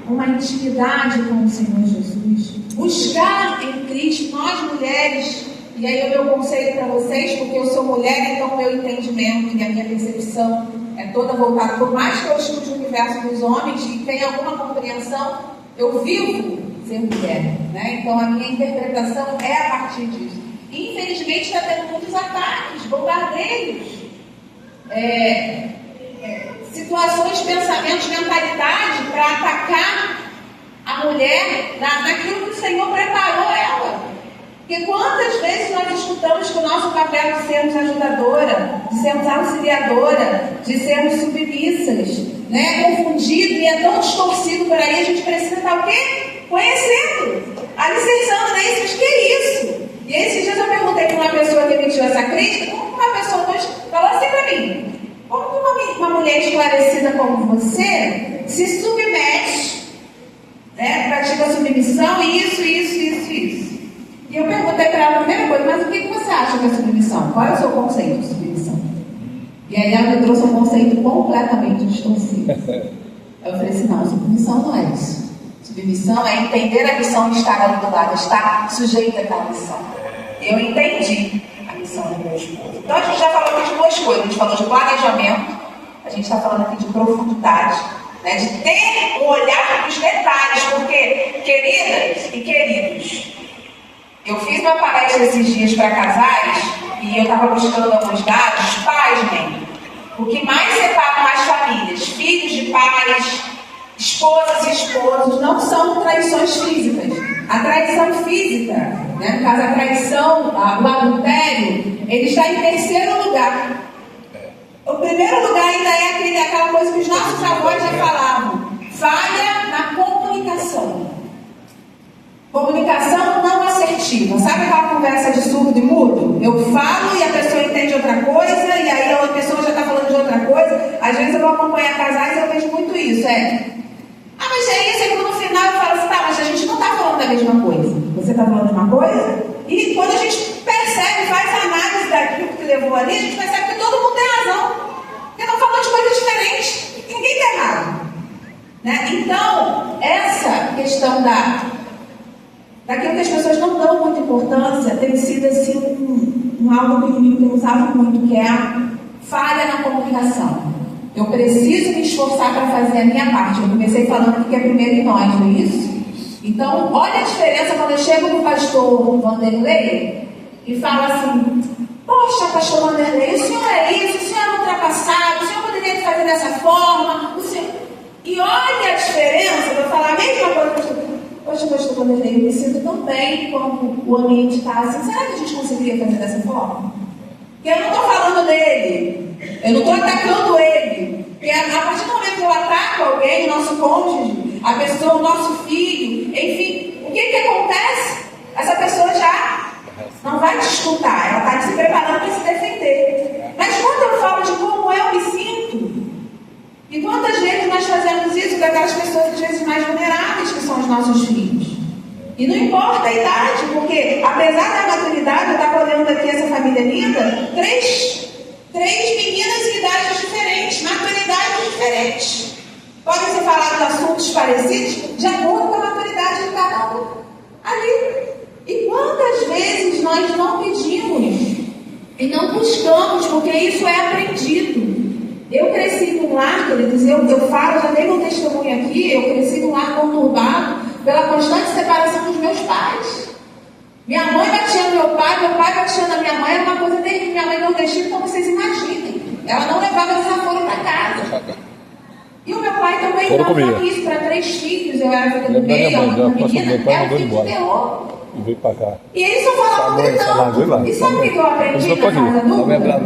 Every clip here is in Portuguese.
uma intimidade com o Senhor Jesus, buscar em Cristo, nós mulheres, e aí o meu conselho para vocês, porque eu sou mulher, então o meu entendimento e a minha percepção é toda voltada, por mais que eu estude o universo dos homens e tenha alguma compreensão, eu vivo ser mulher, né? Então a minha interpretação é a partir disso. E, infelizmente está tendo muitos ataques, bombardeios, situações, pensamentos, mentalidade para atacar a mulher naquilo que o Senhor preparou ela. Porque quantas vezes nós escutamos que o nosso papel de sermos ajudadora, de sermos auxiliadora, de sermos submissas, né, confundido e é tão distorcido por aí, a gente precisa estar o quê? Conhecendo, alicerçando, né? Isso, que é isso? E esses dias eu perguntei para uma pessoa que emitiu essa crítica, como uma pessoa falou assim para mim, como uma mulher esclarecida como você se submete, né, pratica submissão, isso. E eu perguntei para ela a primeira coisa, mas o que você acha que é submissão? Qual é o seu conceito de submissão? E aí ela me trouxe um conceito completamente distorcido. Eu falei assim, não, submissão não é isso. Submissão é entender a missão e estar ali do lado, estar sujeita àquela missão. Eu entendi a missão do meu esposo. Então a gente já falou aqui de duas coisas. A gente falou de planejamento, a gente está falando aqui de profundidade, né? De ter um olhar para os detalhes, porque, queridas e queridos, eu fiz uma palestra esses dias para casais e eu estava buscando alguns dados. Pasmem, o que mais separa as famílias, filhos de pais, esposas e esposos, não são traições físicas. A traição física, né, no caso a traição, o adultério, ele está em terceiro lugar. O primeiro lugar ainda é aquela coisa que os nossos avós já falavam: falha na comunicação. Comunicação não assertiva. Sabe aquela conversa de surdo e mudo? Eu falo e a pessoa entende outra coisa, e aí a outra pessoa já está falando de outra coisa. Às vezes eu vou acompanhar casais e eu vejo muito isso. Mas é isso, e no final eu falo assim, tá, mas a gente não está falando da mesma coisa. Você está falando de uma coisa? E quando a gente percebe, faz a análise daquilo que levou ali, a gente percebe que todo mundo tem razão. Porque não falou de coisas diferentes. Ninguém está errado. Né? Então, essa questão daquilo que as pessoas não dão muita importância tem sido assim algo que eu usava muito, que é a falha na comunicação. Eu preciso me esforçar para fazer a minha parte. Eu comecei falando aqui que é primeiro em nós, não é isso? Então, olha a diferença quando eu chego no pastor Vanderlei e falo assim: poxa, pastor Vanderlei, o senhor é isso, o senhor é ultrapassado, o senhor poderia fazer dessa forma, E olha a diferença, eu vou falar a mesma coisa. Poxa, pastor Vanderlei, eu me sinto tão bem quando o ambiente está assim. Será que a gente conseguiria fazer dessa forma? Porque eu não estou falando dele, eu não estou atacando ele. Porque a partir do momento que eu ataco alguém, o nosso cônjuge, a pessoa, o nosso filho, enfim, o que acontece? Essa pessoa já não vai te escutar, ela está se preparando para se defender. Mas quando eu falo de como eu me sinto, e quantas vezes nós fazemos isso com aquelas pessoas às vezes mais vulneráveis, que são os nossos filhos? E não importa a idade, porque apesar da maturidade, eu estava olhando aqui essa família linda, três meninas em idades diferentes, maturidades diferentes. Podem ser falados assuntos parecidos, de acordo com a maturidade de cada um ali. E quantas vezes nós não pedimos e não buscamos, porque isso é aprendido. Eu cresci num lar, queridos, eu falo, já dei meu testemunho aqui, eu cresci num lar conturbado pela constante separação dos meus pais. Minha mãe batia no meu pai batia na minha mãe, era uma coisa terrível. Minha mãe nordestina, como vocês imaginem. Ela não levava desaforo para casa. E o meu pai também falava isso para 3 filhos. Eu era filha do meio, uma menina, era filho de terror. E veio pra cá. E eles só falavam gritando. E sabe o que eu aprendi na casa adulta?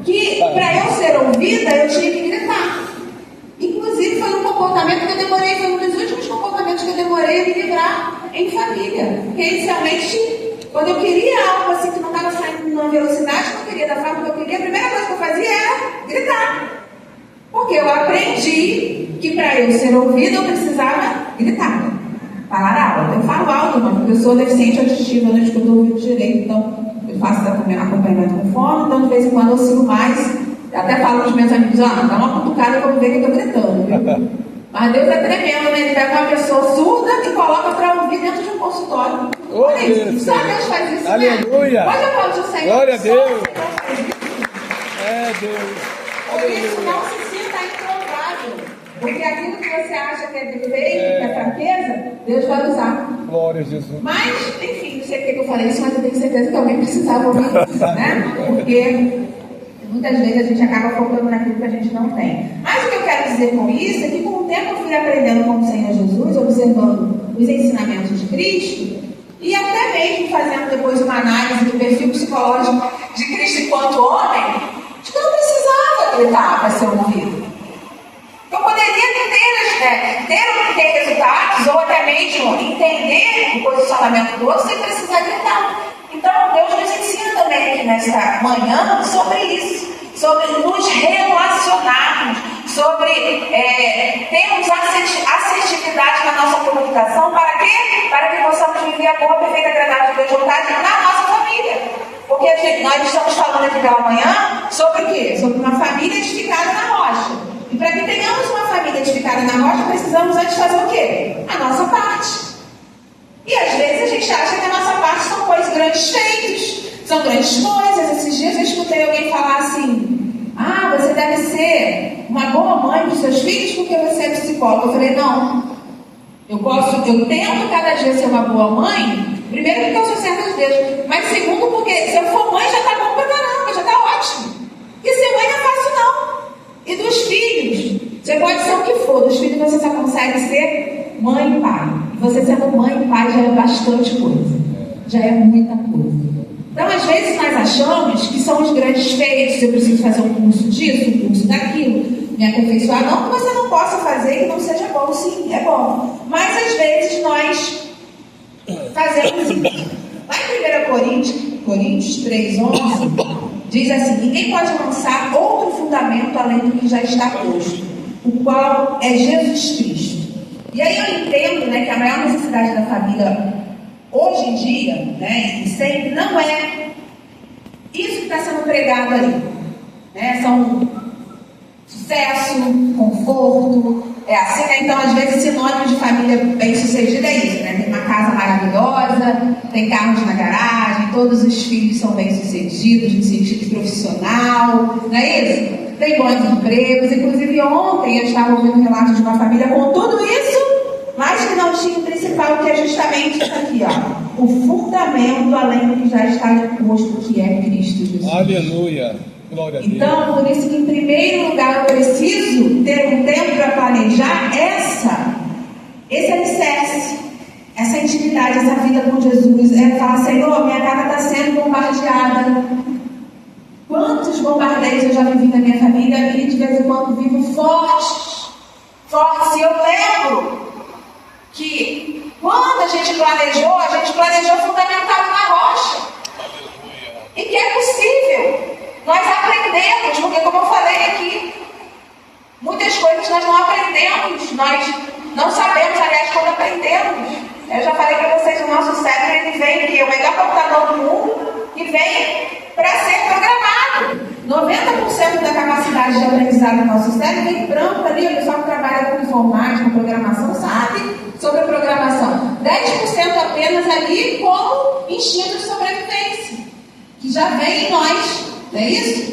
Que para eu ser ouvida, eu tinha que gritar. Inclusive foi um comportamento que eu demorei, foi um dos últimos comportamentos que eu demorei a me livrar em família. Porque inicialmente, quando eu queria algo assim que não estava saindo numa velocidade que eu queria, da forma que eu queria, a primeira coisa que eu fazia era gritar. Porque eu aprendi que para eu ser ouvida eu precisava gritar. Falar alto. Eu falo alto, porque eu sou deficiente auditiva, eu não escuto o ouvido direito, então eu faço acompanhamento com fone, então de vez em quando eu sigo mais. Eu até falo para os meus amigos: dá uma cutucada para eu ver que eu estou gritando, viu? Mas Deus é tremendo, né? Ele pega uma pessoa surda e coloca para ouvir dentro de um consultório. Oh, olha isso. Deus, Só Deus faz isso, aleluia. né? Pode aplaudir o Senhor. Glória a Deus. É Deus. Por isso, não se sinta improvável. Porque aquilo que você acha que é defeito, que é fraqueza, Deus vai usar. Glória a Jesus. Mas, enfim, não sei porque eu falei isso, mas eu tenho certeza que alguém precisava ouvir isso, né? Porque muitas vezes a gente acaba focando naquilo que a gente não tem. Mas o que eu quero dizer com isso é que com o tempo eu fui aprendendo com o Senhor Jesus, observando os ensinamentos de Cristo, e até mesmo fazendo depois uma análise do perfil psicológico de Cristo enquanto homem, de que eu não precisava gritar para ser ouvido. Eu poderia ter resultados, ou até mesmo entender o posicionamento do outro sem precisar gritar. Então, Deus nos ensina também aqui nesta manhã sobre isso, sobre nos relacionarmos, sobre termos assertividade na nossa comunicação. Para quê? Para que possamos viver a boa, perfeita, agradável de Deus vontade na nossa família. Porque nós estamos falando aqui pela manhã sobre o quê? Sobre uma família edificada na rocha. E para que tenhamos uma família edificada na rocha, precisamos antes fazer o quê? A nossa parte. E às vezes a gente acha que a nossa parte são coisas, grandes feitos, são grandes coisas. Esses dias eu escutei alguém falar assim: ah, você deve ser uma boa mãe para os seus filhos porque você é psicóloga. Eu falei: não, eu tento cada dia ser uma boa mãe, primeiro porque eu sou serva de Deus, mas segundo porque se eu for mãe já está bom pra caramba, já está ótimo. E ser mãe não é fácil não. E dos filhos, você pode ser o que for, dos filhos você só consegue ser mãe e pai. E você sendo mãe e pai já é bastante coisa, já é muita coisa. Então, às vezes nós achamos que são os grandes feitos, eu preciso fazer um curso disso, um curso daquilo, me aperfeiçoar. Não que você não possa fazer e que não seja bom, sim, é bom. Mas às vezes nós fazemos isso. Lá em 1 Coríntios 3:11, diz assim: ninguém pode lançar outro fundamento além do que já está posto, o qual é Jesus Cristo. E aí eu entendo, né, que a maior necessidade da família hoje em dia, né, e sempre, não é isso que está sendo pregado ali, né? São sucesso, conforto, é assim, né? Então às vezes sinônimo de família bem sucedida é isso, né? Tem uma casa maravilhosa, tem carros na garagem, todos os filhos são bem sucedidos no sentido profissional, não é isso? Tem bons empregos. Inclusive ontem eu estava ouvindo um relato de uma família com tudo isso, mas que não tinha o principal, que é justamente isso aqui, ó, o fundamento além do que já está posto, que é Cristo Jesus. Aleluia. Glória a Deus. Então, por isso que em primeiro lugar eu preciso ter um tempo para planejar esse alicerce, essa intimidade, essa vida com Jesus. É falar: Senhor, minha casa está sendo bombardeada. Quantos bombardeios eu já vivi na minha família, e de vez em quando vivo fortes. E eu lembro que quando a gente planejou fundamentado na rocha. E que é possível. Nós aprendemos, porque como eu falei aqui, muitas coisas nós não aprendemos, nós não sabemos, aliás, quando aprendemos. Eu já falei para vocês, o nosso cérebro, ele vem aqui, é o melhor computador do mundo, que vem para ser programado. 90% da capacidade de aprendizado do nosso cérebro vem branco ali. O pessoal que trabalha com informática, com programação, sabe sobre a programação. 10% apenas ali como instinto de sobrevivência, que já vem em nós. Não é isso?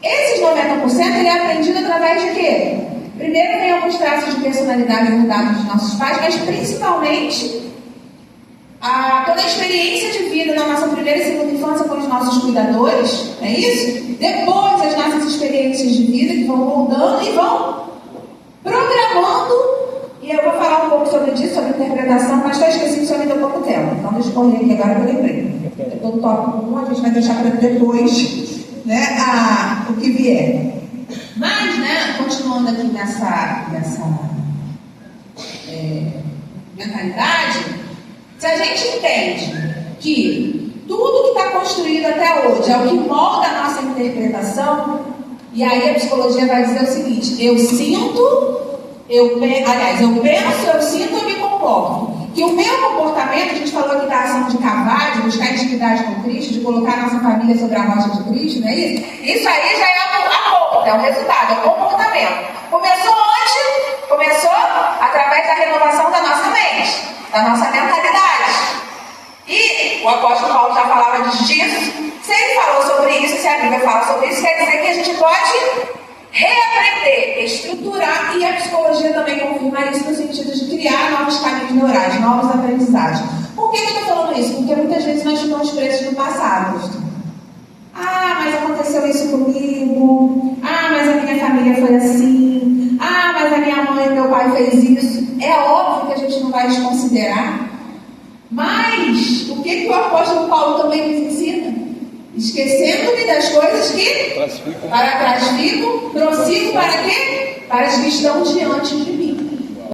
Esses 90% ele é aprendido através de quê? Primeiro vem alguns traços de personalidade herdados dos nossos pais, mas principalmente toda a experiência de vida na nossa primeira e segunda infância com os nossos cuidadores, não é isso? Depois as nossas experiências de vida que vão moldando e vão programando. E eu vou falar um pouco sobre isso, sobre interpretação, mas eu esqueci que só me deu pouco tempo. Então deixa eu correr aqui agora que eu lembrei. Eu estou no tópico 1, a gente vai deixar para depois, né, o que vier. Mas, né, continuando aqui nessa mentalidade, se a gente entende que tudo que está construído até hoje é o que molda a nossa interpretação, e aí a psicologia vai dizer o seguinte: eu sinto, eu penso, eu sinto, eu me comporto. Que o meu comportamento, a gente falou aqui da ação de cavar, de buscar intimidade com Cristo, de colocar a nossa família sobre a rocha de Cristo, não é isso? Isso aí já é a ponta, é o resultado, é o comportamento. Começou onde? Começou através da renovação da nossa mente, da nossa mentalidade. E o apóstolo Paulo já falava disso. Se ele falou sobre isso, se a Bíblia fala sobre isso, quer dizer que a gente pode reaprender, estruturar, e a psicologia também confirma isso no sentido de criar novos caminhos neurais, novos aprendizagens. Por que eu estou falando isso? Porque muitas vezes nós ficamos presos no passado. Ah, mas aconteceu isso comigo. Ah, mas a minha família foi assim. Ah, mas a minha mãe e meu pai fez isso. É óbvio que a gente não vai desconsiderar. Mas o que o apóstolo Paulo também nos ensina? Esquecendo-me das coisas que para trás ficam, prossigo para quê? Para as que estão diante de mim.